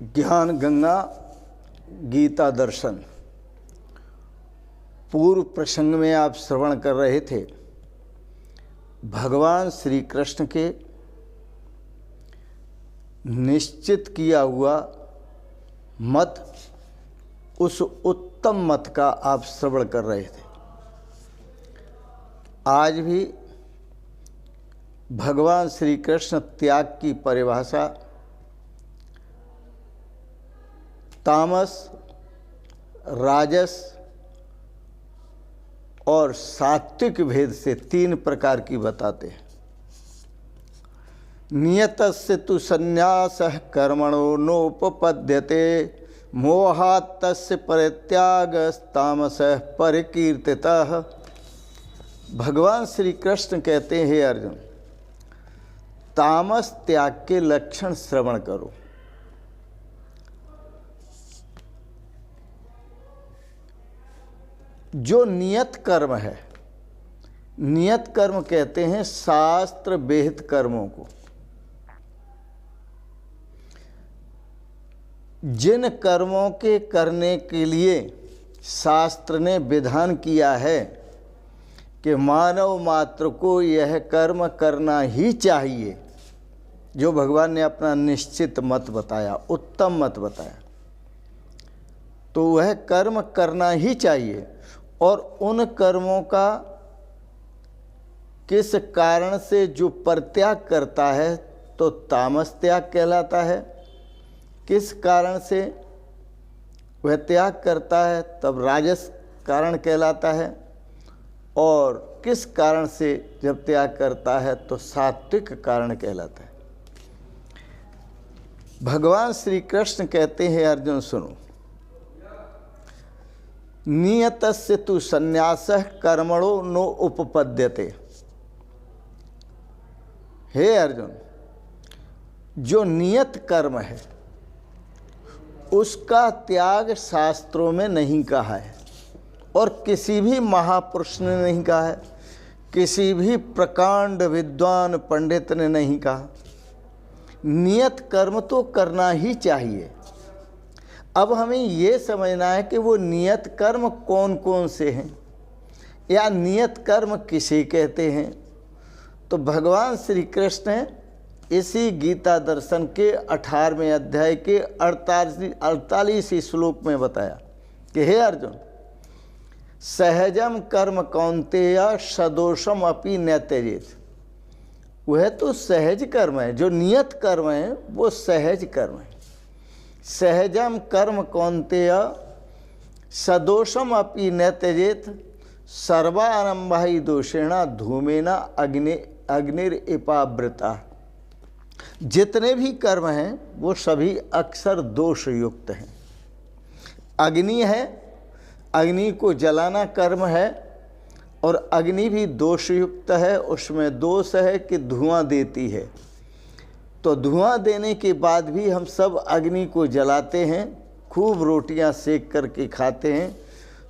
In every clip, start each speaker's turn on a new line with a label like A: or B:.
A: ज्ञान गंगा गीता दर्शन। पूर्व प्रसंग में आप श्रवण कर रहे थे भगवान श्री कृष्ण के निश्चित किया हुआ मत, उस उत्तम मत का आप श्रवण कर रहे थे। आज भी भगवान श्री कृष्ण त्याग की परिभाषा तामस, राजस और सात्विक भेद से 3 प्रकार की बताते हैं। नियतस्य तु संन्यासः कर्मणो नोपपद्यते मोहात् तस्य परित्यागस्तामसः परिकीर्तितः। भगवान श्री कृष्ण कहते हैं, अर्जुन, तामस त्याग के लक्षण श्रवण करो। जो नियत कर्म है, नियत कर्म कहते हैं शास्त्र विहित कर्मों को। जिन कर्मों के करने के लिए शास्त्र ने विधान किया है कि मानव मात्र को यह कर्म करना ही चाहिए, जो भगवान ने अपना निश्चित मत बताया, उत्तम मत बताया, तो वह कर्म करना ही चाहिए। और उन कर्मों का किस कारण से जो परित्याग करता है तो तामस त्याग कहलाता है। किस कारण से वह त्याग करता है तब राजस कारण कहलाता है। और किस कारण से जब त्याग करता है तो सात्विक कारण कहलाता है। भगवान श्री कृष्ण कहते हैं, अर्जुन सुनो, नियतस्य तु संन्यासः कर्मणो नो उपपद्यते। हे अर्जुन, जो नियत कर्म है उसका त्याग शास्त्रों में नहीं कहा है और किसी भी महापुरुष ने नहीं कहा है, किसी भी प्रकांड विद्वान पंडित ने नहीं कहा। नियत कर्म तो करना ही चाहिए। अब हमें ये समझना है कि वो नियत कर्म कौन कौन से हैं या नियत कर्म किसे कहते हैं। तो भगवान श्री कृष्ण इसी गीता दर्शन के 18वें अध्याय के 48 श्लोक में बताया कि हे अर्जुन, सहजम कर्म कौन्तेय सदोषम अपि न त्यजेत। वह तो सहज कर्म है, जो नियत कर्म है वो सहज कर्म है। सहजम कर्म कौन्तेय सदोषम अपि न त्यजेत सर्वारंभा हि दोषेण धूमेना अग्निरिपावृता। जितने भी कर्म हैं वो सभी अक्सर दोष युक्त हैं। अग्नि है, अग्नि को जलाना कर्म है और अग्नि भी दोषयुक्त है। उसमें दोष है कि धुआं देती है। तो धुआं देने के बाद भी हम सब अग्नि को जलाते हैं, खूब रोटियां सेक करके खाते हैं।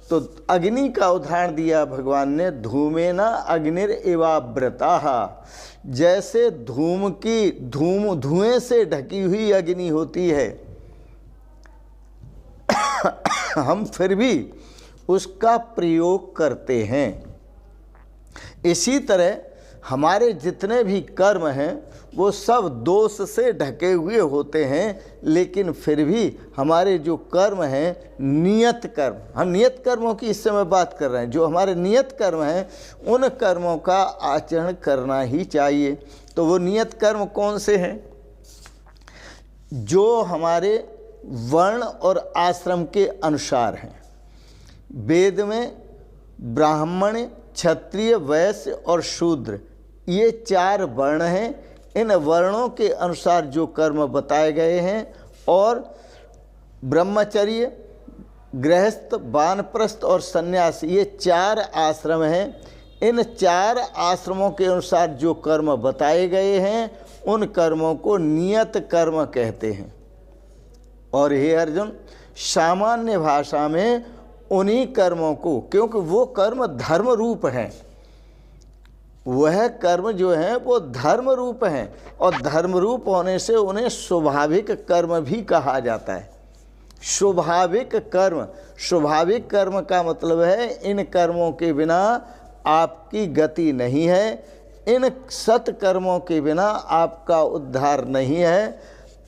A: तो अग्नि का उदाहरण दिया भगवान ने, धूमेना अग्निर एवाव्रताः। जैसे धुएं से ढकी हुई अग्नि होती है हम फिर भी उसका प्रयोग करते हैं। इसी तरह हमारे जितने भी कर्म हैं वो सब दोष से ढके हुए होते हैं, लेकिन फिर भी हमारे जो कर्म हैं नियत कर्म, हम नियत कर्मों की इस समय बात कर रहे हैं, जो हमारे नियत कर्म हैं उन कर्मों का आचरण करना ही चाहिए। तो वो नियत कर्म कौन से हैं? जो हमारे वर्ण और आश्रम के अनुसार हैं। वेद में ब्राह्मण, क्षत्रिय, वैश्य और शूद्र, ये 4 वर्ण हैं। इन वर्णों के अनुसार जो कर्म बताए गए हैं, और ब्रह्मचर्य, गृहस्थ, वानप्रस्थ और सन्यास, ये 4 आश्रम हैं। इन 4 आश्रमों के अनुसार जो कर्म बताए गए हैं उन कर्मों को नियत कर्म कहते हैं। और हे अर्जुन, सामान्य भाषा में उन्हीं कर्मों को, क्योंकि वो कर्म धर्म रूप हैं, वह कर्म जो हैं वो धर्म रूप हैं, और धर्म रूप होने से उन्हें स्वाभाविक कर्म भी कहा जाता है। स्वाभाविक कर्म, स्वाभाविक कर्म का मतलब है इन कर्मों के बिना आपकी गति नहीं है, इन सत्कर्मों के बिना आपका उद्धार नहीं है,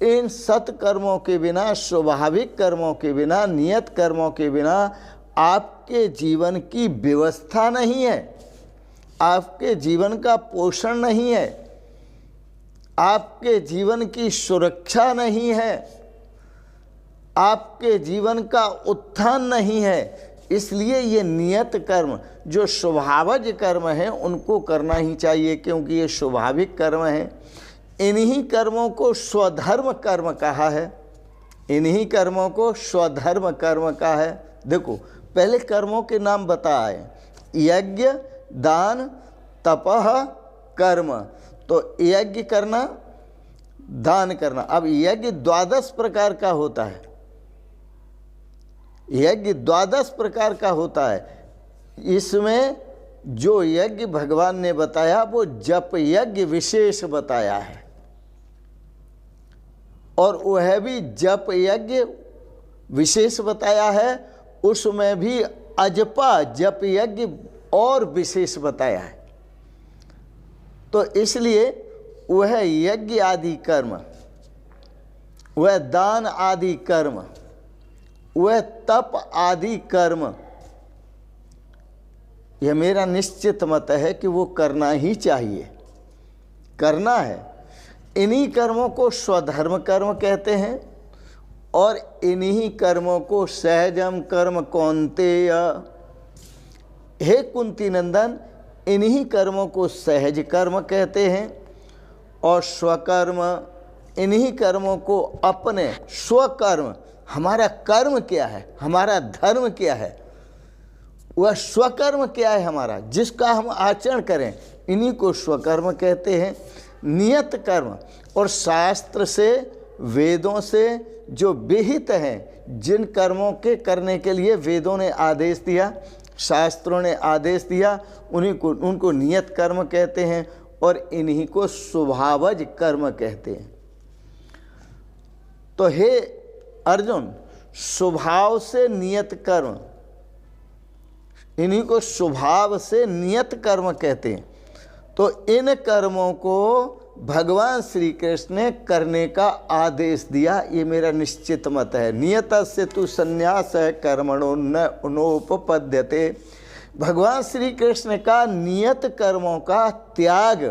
A: इन सत्कर्मों के बिना, स्वाभाविक कर्मों के बिना, नियत कर्मों के बिना आपके जीवन की व्यवस्था नहीं है, आपके जीवन का पोषण नहीं है, आपके जीवन की सुरक्षा नहीं है, आपके जीवन का उत्थान नहीं है। इसलिए ये नियत कर्म जो स्वभावज कर्म हैं उनको करना ही चाहिए, क्योंकि ये स्वाभाविक कर्म हैं। इन्हीं कर्मों को स्वधर्म कर्म कहा है, इन्हीं कर्मों को स्वधर्म कर्म कहा है। देखो पहले कर्मों के नाम बताए, यज्ञ, दान, तपह, कर्म। तो यज्ञ करना, दान करना। अब यज्ञ 12 प्रकार का होता है, यज्ञ 12 प्रकार का होता है। इसमें जो यज्ञ भगवान ने बताया वो जप यज्ञ विशेष बताया है, और वह भी जप यज्ञ विशेष बताया है, उसमें भी अजपा जप यज्ञ और विशेष बताया है। तो इसलिए वह यज्ञ आदि कर्म, वह दान आदि कर्म, वह तप आदि कर्म, यह मेरा निश्चित मत है कि वो करना ही चाहिए, करना है। इन्हीं कर्मों को स्वधर्म कर्म कहते हैं, और इन्हीं कर्मों को सहजम कर्म कौन्तेय। हे कुंती नंदन, इन्हीं कर्मों को सहज कर्म कहते हैं, और स्वकर्म, इन्हीं कर्मों को अपने स्वकर्म, हमारा कर्म क्या है, हमारा धर्म क्या है, वह स्वकर्म क्या है हमारा, जिसका हम आचरण करें, इन्हीं को स्वकर्म कहते हैं। नियत कर्म, और शास्त्र से, वेदों से जो विहित हैं, जिन कर्मों के करने के लिए वेदों ने आदेश दिया, शास्त्रों ने आदेश दिया, उन्हीं को, उनको नियत कर्म कहते हैं, और इन्हीं को स्वभावज कर्म कहते हैं। तो हे अर्जुन, स्वभाव से नियत कर्म, इन्हीं को स्वभाव से नियत कर्म कहते हैं। तो इन कर्मों को भगवान श्री कृष्ण ने करने का आदेश दिया, ये मेरा निश्चित मत है। नियतस्य तु संन्यास कर्मणो न नोपपद्यते। भगवान श्री कृष्ण का नियत कर्मों का त्याग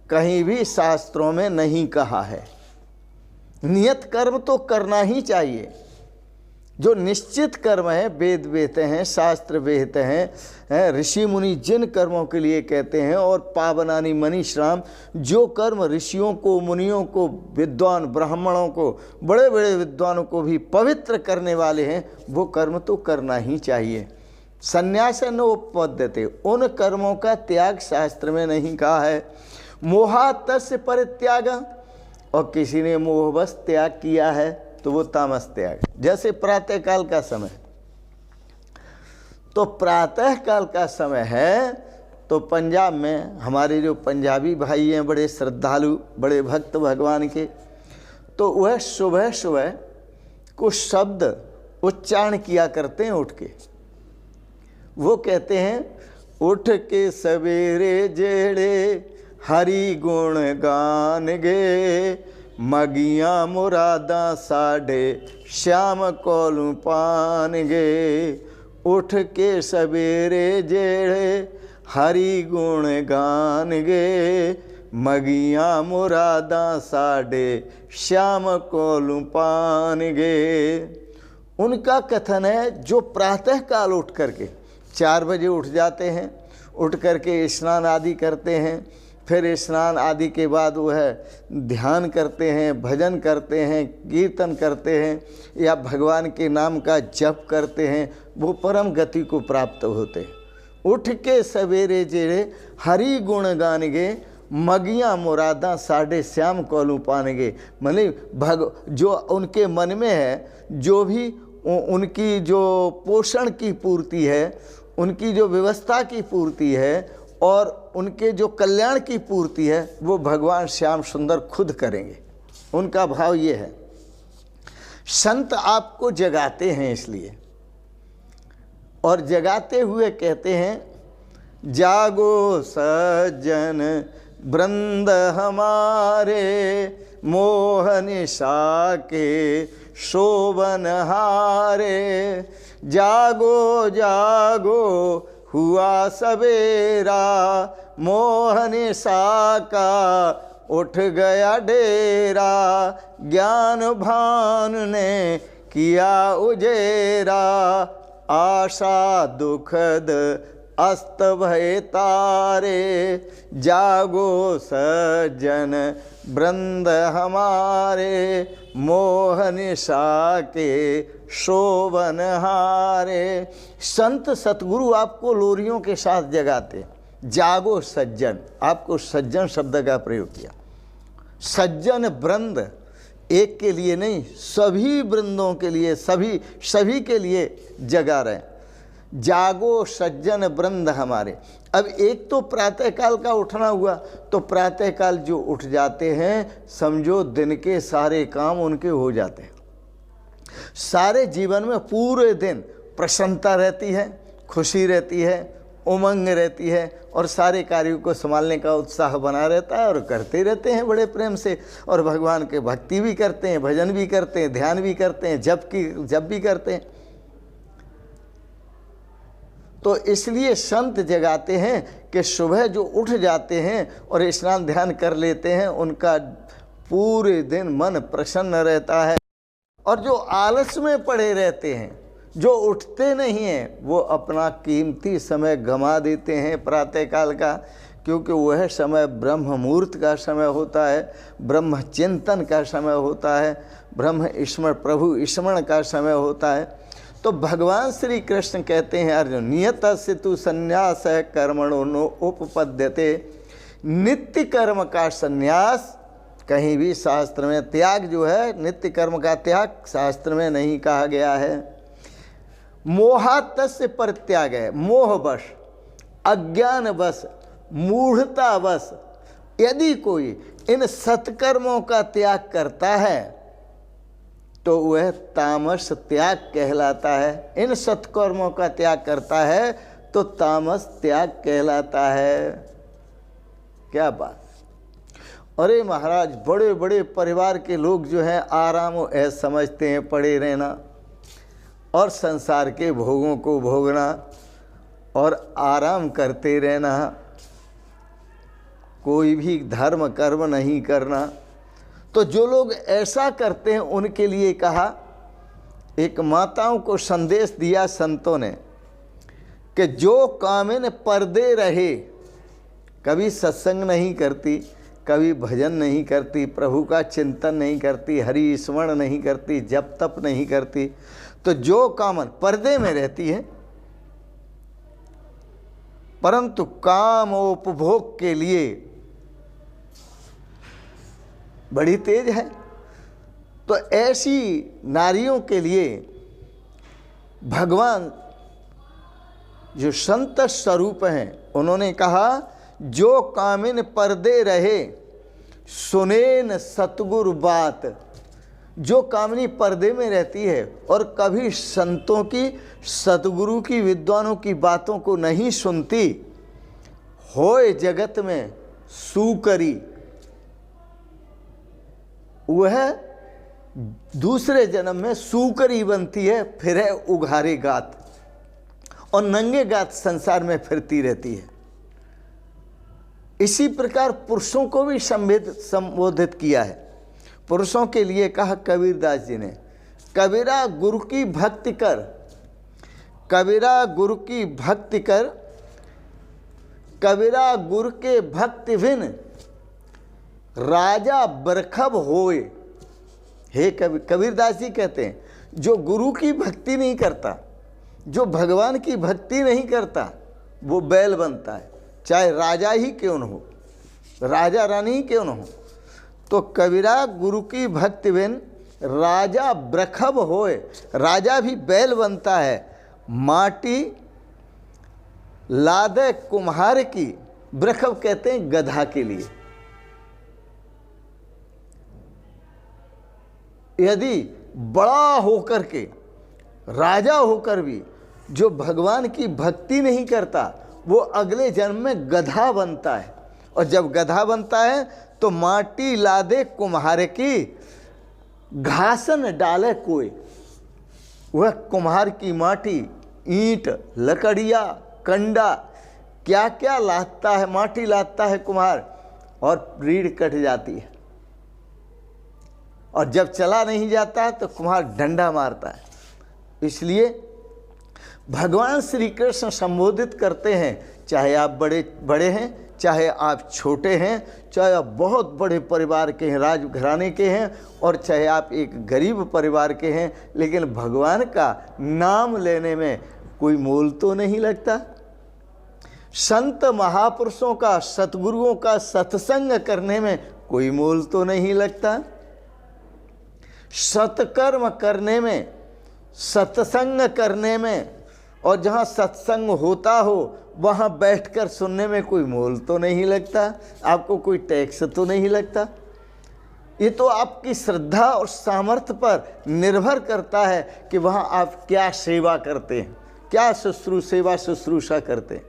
A: कहीं भी शास्त्रों में नहीं कहा है। नियत कर्म तो करना ही चाहिए। जो निश्चित कर्म है, वेद वेहते हैं, शास्त्र वेहते हैं, ऋषि मुनि जिन कर्मों के लिए कहते हैं, और पावनानि मनीषाम, जो कर्म ऋषियों को, मुनियों को, विद्वान ब्राह्मणों को, बड़े बड़े विद्वानों को भी पवित्र करने वाले हैं, वो कर्म तो करना ही चाहिए। संन्यास नोपपद्यते, उन कर्मों का त्याग शास्त्र में नहीं कहा है। मोहातस्य परित्याग, और किसी ने मोहवश त्याग किया है तो वो तामस त्याग। जैसे प्रातः काल का समय, तो प्रातः काल का समय है, तो पंजाब में हमारे जो पंजाबी भाई हैं, बड़े श्रद्धालु, बड़े भक्त भगवान के, तो वह सुबह सुबह कुछ शब्द उच्चारण किया करते हैं उठ के। वो कहते हैं, उठ के सवेरे जेड़े हरि गुण गान गे, मगिया मुरादा साढ़े श्याम कोलू पान गे। उठ के सवेरे जेड़े हरि गुण गान गे, मगिया मुरादा साढ़े श्याम कोलू पान गे। उनका कथन है, जो प्रातः काल उठ करके 4 बजे उठ जाते हैं, उठ करके स्नान आदि करते हैं, फिर स्नान आदि के बाद वह ध्यान करते हैं, भजन करते हैं, कीर्तन करते हैं, या भगवान के नाम का जप करते हैं, वो परम गति को प्राप्त होते हैं। उठ के सवेरे जेड़े हरि गुण गान गे, मगिया मुरादा साढ़े श्याम कोलू पान गे। मतलब जो उनके मन में है, जो भी उनकी जो पोषण की पूर्ति है, उनकी जो व्यवस्था की पूर्ति है, और उनके जो कल्याण की पूर्ति है वो भगवान श्याम सुंदर खुद करेंगे। उनका भाव ये है। संत आपको जगाते हैं इसलिए, और जगाते हुए कहते हैं जागो सज्जन वृंद हमारे, मोह निशा के शोभन हारे। जागो जागो हुआ सवेरा, मोह निशा का उठ गया डेरा। ज्ञान भान ने किया उजेरा, आशा दुखद अस्त भय तारे। जागो सज्जन वृंद हमारे, मोह निशा के शोभन हारे। संत सतगुरु आपको लोरियों के साथ जगाते। जागो सज्जन, आपको सज्जन शब्द का प्रयोग किया। सज्जन वृंद एक के लिए नहीं, सभी वृंदों के लिए, सभी के लिए जगा रहे। जागो सज्जन वृंद हमारे। अब एक तो प्रातःकाल का उठना हुआ, तो प्रातःकाल जो उठ जाते हैं समझो दिन के सारे काम उनके हो जाते हैं। सारे जीवन में पूरे दिन प्रसन्नता रहती है, खुशी रहती है, उमंग रहती है, और सारे कार्यों को संभालने का उत्साह बना रहता है, और करते रहते हैं बड़े प्रेम से। और भगवान के भक्ति भी करते हैं, भजन भी करते हैं, ध्यान भी करते हैं, जप भी करते हैं। तो इसलिए संत जगाते हैं कि सुबह जो उठ जाते हैं और स्नान ध्यान कर लेते हैं, उनका पूरे दिन मन प्रसन्न रहता है। और जो आलस में पड़े रहते हैं, जो उठते नहीं हैं, वो अपना कीमती समय गंवा देते हैं प्रातःकाल का, क्योंकि वह समय ब्रह्म मुहूर्त का समय होता है, ब्रह्म चिंतन का समय होता है, ब्रह्म स्मरण, प्रभु स्मरण का समय होता है। तो भगवान श्री कृष्ण कहते हैं अर्जुन, नियत से तू संन्यास है कर्मणो नो उपपद्यते। नित्य कर्म का संन्यास कहीं भी शास्त्र में, त्याग जो है नित्य कर्म का त्याग शास्त्र में नहीं कहा गया है। मोहातस्य परित्याग है, मोहवश, अज्ञानवश, मूढ़तावश यदि कोई इन सत्कर्मों का त्याग करता है तो वह तामस त्याग कहलाता है। इन सत्कर्मों का त्याग करता है तो तामस त्याग कहलाता है। क्या बात। अरे महाराज, बड़े बड़े परिवार के लोग जो हैं आराम ऐसा समझते हैं, पड़े रहना और संसार के भोगों को भोगना और आराम करते रहना, कोई भी धर्म कर्म नहीं करना। तो जो लोग ऐसा करते हैं उनके लिए कहा, एक माताओं को संदेश दिया संतों ने कि जो कामिन पर्दे रहे, कभी सत्संग नहीं करती, कभी भजन नहीं करती, प्रभु का चिंतन नहीं करती, हरि स्मरण नहीं करती, जप तप नहीं करती, तो जो कामन पर्दे में रहती है परंतु काम उपभोग के लिए बड़ी तेज है, तो ऐसी नारियों के लिए भगवान जो संत स्वरूप हैं उन्होंने कहा, जो कामिन पर्दे रहे सुनेन सतगुरु बात। जो कामिनी पर्दे में रहती है और कभी संतों की, सतगुरु की, विद्वानों की बातों को नहीं सुनती, होए जगत में सूकरी, वह दूसरे जन्म में सूकरी बनती है, फिर है उघारे गात, और नंगे गात संसार में फिरती रहती है। इसी प्रकार पुरुषों को भी संबोधित किया है। पुरुषों के लिए कहा कबीरदास जी ने, कबीरा गुरु की भक्ति कर, कबीरा गुरु की भक्ति कर, कबीरा गुरु के भक्ति बिन राजा बरखब होए। हे कबीरदास जी कहते हैं, जो गुरु की भक्ति नहीं करता, जो भगवान की भक्ति नहीं करता, वो बैल बनता है, चाहे राजा ही क्यों न हो, राजा रानी ही क्यों न हो। तो कबीरा गुरु की भक्ति बिन राजा ब्रखब होए, राजा भी बैल बनता है। माटी लादे कुम्हार की, वृषभ कहते हैं गधा के लिए। यदि बड़ा होकर के, राजा होकर भी जो भगवान की भक्ति नहीं करता, वो अगले जन्म में गधा बनता है। और जब गधा बनता है तो माटी लादे कुम्हार की, घासन डाले कोई। वह कुम्हार की माटी, ईंट, लकड़ियाँ, कंडा, क्या क्या लाता है, माटी लाता है कुम्हार, और रीढ़ कट जाती है। और जब चला नहीं जाता है तो कुम्हार डंडा मारता है। इसलिए भगवान श्री कृष्ण संबोधित करते हैं, चाहे आप बड़े हैं, चाहे आप छोटे हैं, चाहे आप बहुत बड़े परिवार के हैं, राजघराने के हैं, और चाहे आप एक गरीब परिवार के हैं, लेकिन भगवान का नाम लेने में कोई मोल तो नहीं लगता। संत महापुरुषों का, सतगुरुओं का सत्संग करने में कोई मोल तो नहीं लगता। सत्कर्म करने में, सत्संग करने में, और जहाँ सत्संग होता हो वहाँ बैठकर सुनने में कोई मोल तो नहीं लगता। आपको कोई टैक्स तो नहीं लगता। ये तो आपकी श्रद्धा और सामर्थ्य पर निर्भर करता है कि वहाँ आप क्या सेवा करते हैं, क्या सेवा शुश्रूषा करते हैं।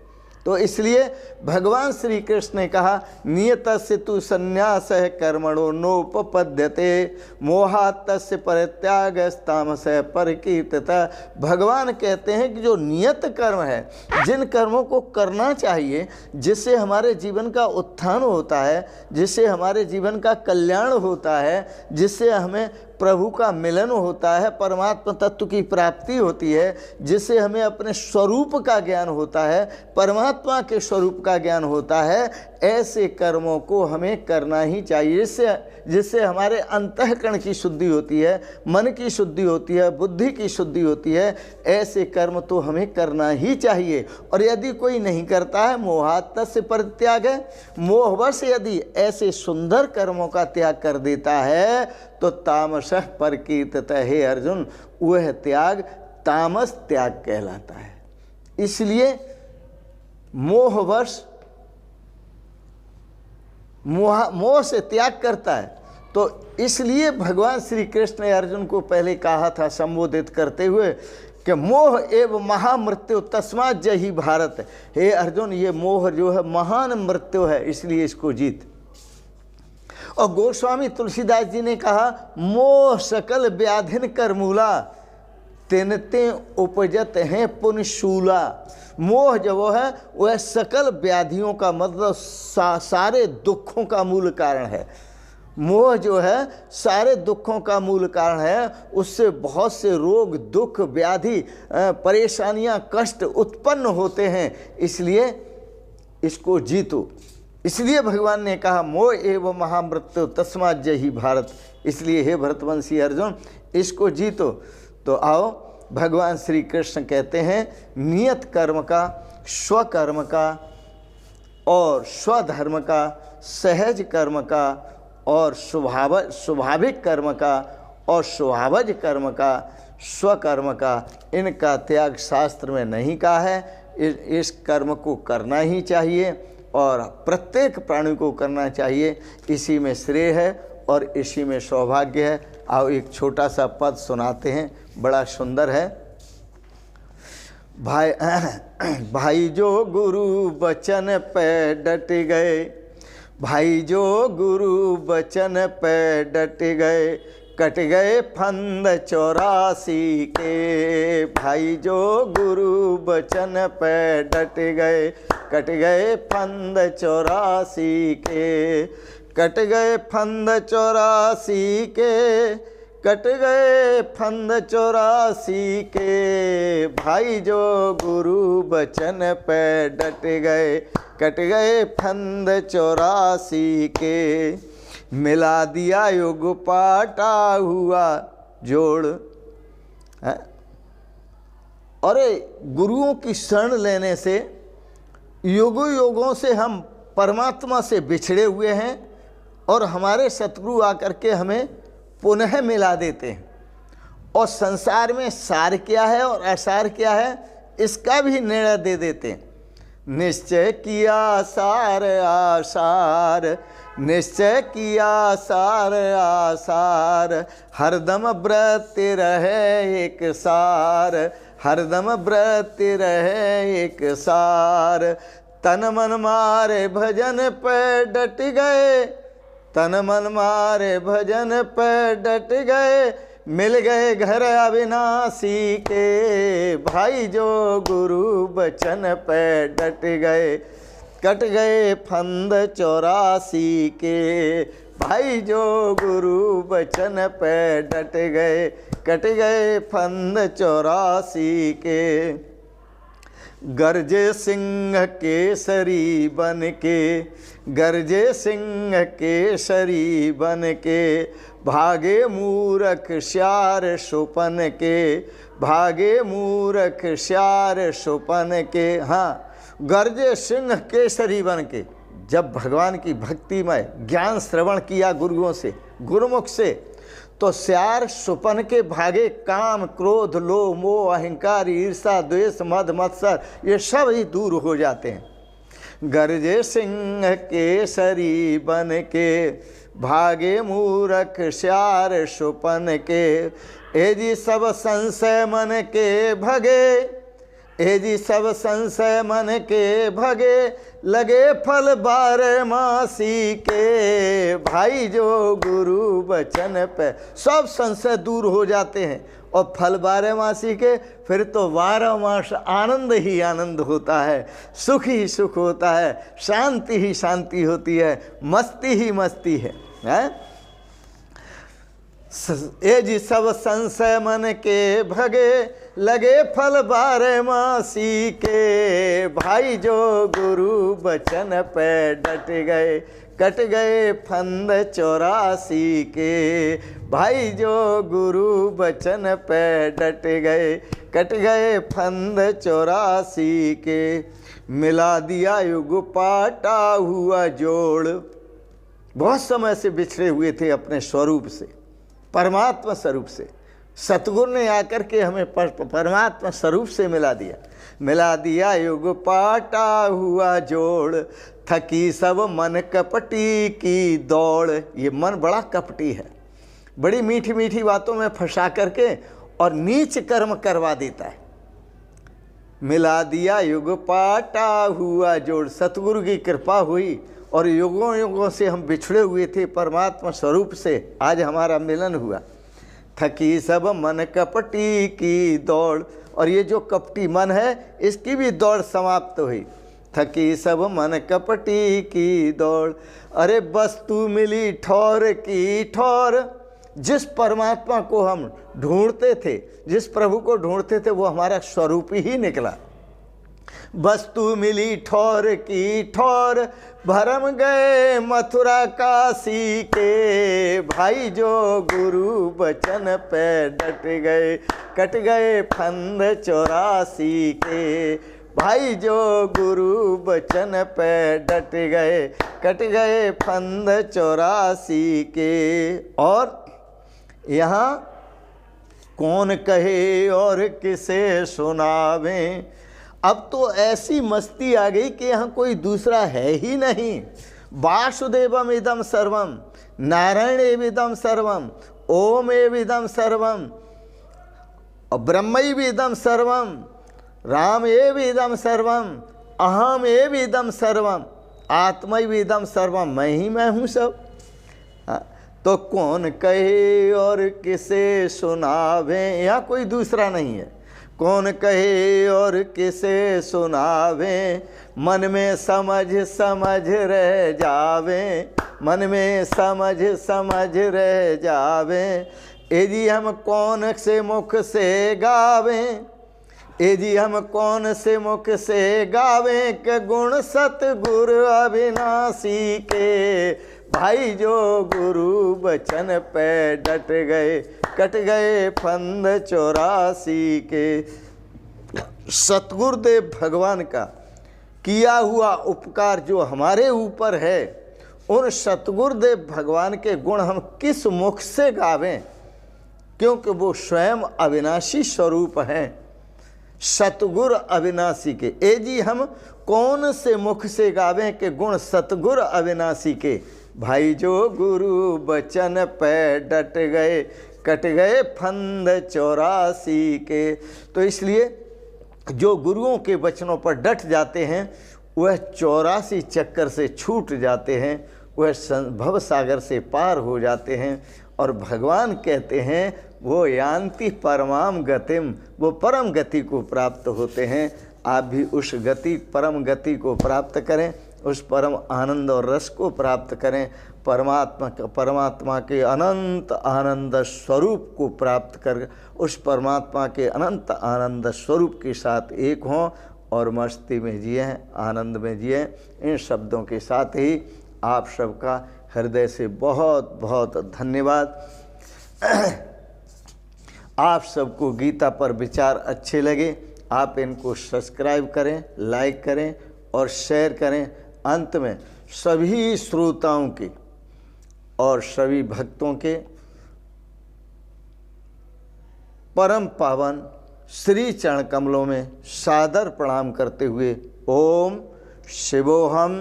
A: तो इसलिए भगवान श्री कृष्ण ने कहा, नियतस्य तु संन्यास कर्मणो नोपपद्यते मोहात्तस्य परित्यागस्तामसः परिकीर्तितः। भगवान कहते हैं कि जो नियत कर्म है, जिन कर्मों को करना चाहिए, जिससे हमारे जीवन का उत्थान होता है, जिससे हमारे जीवन का कल्याण होता है, जिससे हमें प्रभु का मिलन होता है, परमात्मा तत्व की प्राप्ति होती है, जिससे हमें अपने स्वरूप का ज्ञान होता है, परमात्मा के स्वरूप का ज्ञान होता है, ऐसे कर्मों को हमें करना ही चाहिए, जिससे हमारे अंतःकरण की शुद्धि होती है, मन की शुद्धि होती है, बुद्धि की शुद्धि होती है। ऐसे कर्म तो हमें करना ही चाहिए। और यदि कोई नहीं करता है, मोहात्तस्य परित्याग है, मोहवश यदि ऐसे सुंदर कर्मों का त्याग कर देता है तो तामसः परिकीर्तितः। हे अर्जुन, वह त्याग तामस त्याग कहलाता है। इसलिए मोहवश, मोह से त्याग करता है। तो इसलिए भगवान श्री कृष्ण ने अर्जुन को पहले कहा था संबोधित करते हुए कि मोह एवं महामृत्यु तस्मात् जहि भारत। हे अर्जुन, ये मोह जो है महान मृत्यु है, इसलिए इसको जीत। और गोस्वामी तुलसीदास जी ने कहा, मोह सकल व्याधिन कर मूला, तिनते उपजत हैं पुण्यशूला। मोह जो वो है, वह सकल व्याधियों का मतलब सारे दुखों का मूल कारण है। मोह जो है सारे दुखों का मूल कारण है। उससे बहुत से रोग, दुख, व्याधि, परेशानियां, कष्ट उत्पन्न होते हैं। इसलिए इसको जीतो। इसलिए भगवान ने कहा, मोह एवं महामृत्यु तस्मात् जहि भारत। इसलिए हे भरतवंशी अर्जुन, इसको जीतो। तो आओ, भगवान श्री कृष्ण कहते हैं, नियत कर्म का, स्वकर्म का और स्वधर्म का, सहज कर्म का और स्वाभाविक कर्म का और स्वभावज कर्म का, स्वकर्म का, इनका त्याग शास्त्र में नहीं कहा है। इस कर्म को करना ही चाहिए और प्रत्येक प्राणी को करना चाहिए। इसी में श्रेय है और इसी में सौभाग्य है। आओ एक छोटा सा पद सुनाते हैं, बड़ा सुंदर है। भाई जो गुरु वचन पे डट गए, भाई जो गुरु वचन पे डट गए, कट गए फंद 84 के। भाई जो गुरु वचन पे डट गए, कट गए फंद 84 के। कट गए फंद 84 के, कट गए फंद 84 के। भाई जो गुरु वचन पे डट गए, कट गए फंद 84 के। मिला दिया युग पाटा हुआ जोड़। अरे गुरुओं की शरण लेने से युगों युगों से हम परमात्मा से बिछड़े हुए हैं और हमारे सतगुरु आकर के हमें पुनः मिला देते हैं। और संसार में सार क्या है और असार क्या है, इसका भी निर्णय दे देते हैं। निश्चय किया सार आसार, निश्चय किया सार आसार, हरदम व्रत रहे एक सार, हरदम व्रत रहे एक सार। तन मन मारे भजन पे डट गए, तन मन मारे भजन पे डट गए, मिल गए घर अविनाशी के, भाई जो गुरु बचन पे डट गए, कट गए फंद 84 के, भाई जो गुरु बचन पे डट गए, कट गए फंद 84 के। गरजे सिंह केसरी बन के, गरजे सिंह केसरी बन के, भागे मूरख श्यार सुपन के, भागे मूरख श्यार सुपन के। हाँ, गरजे सिंह केसरी बन के, जब भगवान की भक्तिमय ज्ञान श्रवण किया गुरुओं से, गुरुमुख से, तो श्यार सुपन के भागे काम क्रोध लोभ मोह अहंकार ईर्षा द्वेष मद मत्सर, ये सब ही दूर हो जाते हैं। गरजे सिंह केसरी बन के, भागे मूरख श्यार सुपन के, ए जी सब संशय मन के भगे, ए जी सब संशय मन के भगे, लगे फल 12 मासी के, भाई जो गुरु बचन पे सब संशय दूर हो जाते हैं, और फल 12 मासी के, फिर तो 12 मास आनंद ही आनंद होता है, सुख ही सुख होता है, शांति ही शांति होती है, मस्ती ही मस्ती है। ए जी सब संशय मन के भगे, लगे फल 12 मासी के, भाई जो गुरु बचन पे डट गए, कट गए फंद 84 के, भाई जो गुरु बचन पे डट गए, कट गए फंद 84 के। मिला दिया युग पाटा हुआ जोड़, बहुत समय से बिछड़े हुए थे अपने स्वरूप से, परमात्मा स्वरूप से। सतगुरु ने आकर के हमें परमात्मा स्वरूप से मिला दिया, मिला दिया युग पाटा हुआ जोड़, थकी सब मन कपटी की दौड़। ये मन बड़ा कपटी है, बड़ी मीठी मीठी बातों में फंसा करके और नीच कर्म करवा देता है। मिला दिया युग पाटा हुआ जोड़, सतगुरु की कृपा हुई और युगों युगों से हम बिछड़े हुए थे परमात्मा स्वरूप से, आज हमारा मिलन हुआ। थकी सब मन कपटी की दौड़, और ये जो कपटी मन है इसकी भी दौड़ समाप्त हुई। थकी सब मन कपटी की दौड़, अरे वस्तु मिली ठौर की ठौर। जिस परमात्मा को हम ढूंढते थे, जिस प्रभु को ढूंढते थे, वो हमारा स्वरूप ही निकला। वस्तु मिली ठौर की ठौर, भरम गए मथुरा काशी के, भाई जो गुरु बचन पे डट गए, कट गए फंद 84 के, भाई जो गुरु बचन पे डट गए, कट गए फंद 84 के। और यहाँ कौन कहे और किसे सुनावें, अब तो ऐसी मस्ती आ गई कि यहाँ कोई दूसरा है ही नहीं। वासुदेवम इदम सर्वम, नारायण एविदम सर्वम, ओम एविदम सर्वम, ब्रह्म इदम सर्वम, राम एविदम सर्वम, अहम एविदम सर्वम, आत्मा इदम सर्वम, मैं ही मैं हूँ सब। तो कौन कहे और किसे सुनावें, यहाँ कोई दूसरा नहीं है। कौन कहे और किसे सुनावें, मन में समझ समझ रह जावें, मन में समझ समझ रह जावें। ए जी हम कौन से मुख से गावें, ए जी हम कौन से मुख से गावें, के गुण सतगुर अविनाशी के, भाई जो गुरु बचन पे डट गए, कट गए फंद 84 के। सतगुरुदेव भगवान का किया हुआ उपकार जो हमारे ऊपर है, उन सतगुरुदेव भगवान के गुण हम किस मुख से गावें, क्योंकि वो स्वयं अविनाशी स्वरूप हैं। सतगुर अविनाशी के। ए जी हम कौन से मुख से गावें के गुण सतगुर अविनाशी के। भाई जो गुरु बचन पे डट गए, कट गए फंद 84 के। तो इसलिए जो गुरुओं के वचनों पर डट जाते हैं वह 84 चक्कर से छूट जाते हैं, वह भव सागर से पार हो जाते हैं। और भगवान कहते हैं वो यान्ति परमाम गतिम, वो परम गति को प्राप्त होते हैं। आप भी उस गति परम गति को प्राप्त करें, उस परम आनंद और रस को प्राप्त करें, परमात्मा के अनंत आनंद स्वरूप को प्राप्त कर उस परमात्मा के अनंत आनंद स्वरूप के साथ एक हों और मस्ती में जिए, आनंद में जिए। इन शब्दों के साथ ही आप सबका हृदय से बहुत बहुत धन्यवाद। आप सबको गीता पर विचार अच्छे लगे, आप इनको सब्सक्राइब करें, लाइक करें और शेयर करें। अंत में सभी श्रोताओं के और सभी भक्तों के परम पावन श्री चरण कमलों में सादर प्रणाम करते हुए ओम शिवोहम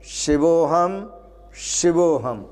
A: शिवोहम शिवोहम।